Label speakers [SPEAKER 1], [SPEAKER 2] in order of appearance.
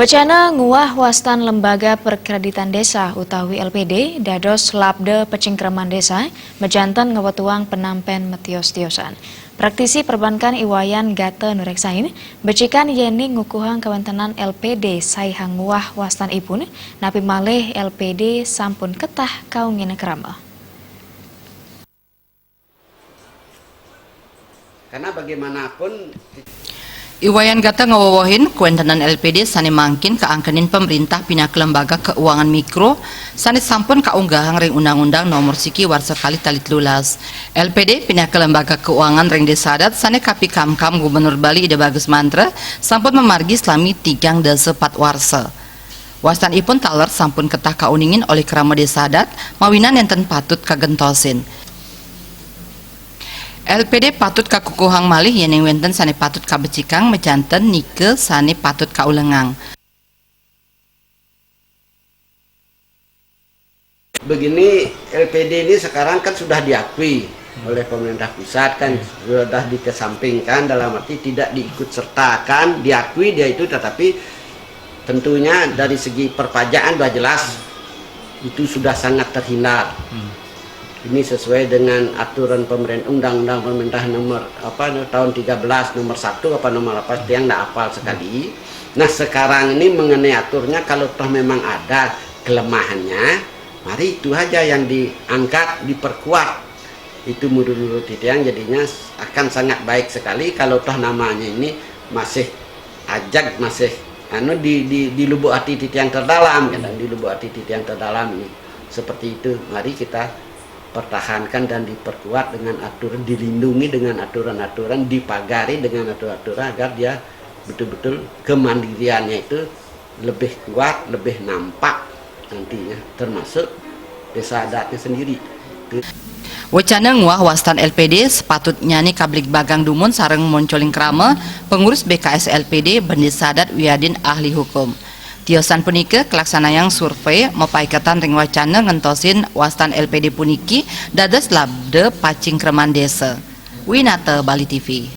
[SPEAKER 1] Wacana nguah wastan lembaga perkreditan desa utawi LPD dados labde pecingkraman desa mejanten ngewetuang penampen metios-tiosan. Praktisi perbankan Iwayan Gate nureksain becikan yeni ngukuhang kawentenan LPD saihang nguah wastan ipun napi malih LPD sampun ketah kaungina kerama.
[SPEAKER 2] Karena bagaimanapun
[SPEAKER 3] Iwayan Gate ngawawahin kuentenan LPD sani mangkin keangkenin pemerintah pina ke lembaga keuangan mikro sani sampun kaunggahang ring undang-undang nomor siki warsekali talit lulas. LPD pina ke lembaga keuangan ring desa adat sani kapi kamkam Gubernur Bali Ida Bagus Mantra sampun memargi selami 3 4 warsa. Wastan ipun taler sampun ketah kauningin oleh kerama desa adat mawinan enten patut kagentosin. LPD patut kakukuhang malih yeneng wenten sane patut kabecikang mejanten nike sane patut kaulengang.
[SPEAKER 2] begini, LPD ini sekarang kan sudah diakui oleh pemerintah pusat, kan sudah dikesampingkan, dalam arti tidak diikut sertakan, diakui dia itu, tetapi tentunya dari segi perpajakan sudah jelas itu sudah sangat terhindar. Ini sesuai dengan aturan pemerintah, undang-undang pemerintah nomor tahun 13 nomor 1 nomor apa yang tidak hafal sekali. Nah sekarang ini mengenai aturnya, kalau toh memang ada kelemahannya, mari itu aja yang diangkat, diperkuat. Itu menurut yang jadinya akan sangat baik sekali kalau toh namanya ini masih ajak, masih di lubuk hati titik yang terdalam, ya, di lubuk hati titik yang terdalam ini. Seperti itu, mari kita pertahankan dan diperkuat dengan aturan, dilindungi dengan aturan-aturan, dipagari dengan aturan-aturan agar dia betul-betul kemandiriannya itu lebih kuat, lebih nampak nantinya, termasuk desa adatnya sendiri.
[SPEAKER 3] Wacana nguah wastan LPD sepatutnya nih kablik bagang dumun sareng moncoling krama pengurus BKS LPD Bendesa Adat Wiyadin ahli hukum. Tiosan punike kelaksanayang survei mapaikatan ring wacana ngentosin wastan LPD puniki dados labde pacingkraman desa. Winata Bali TV.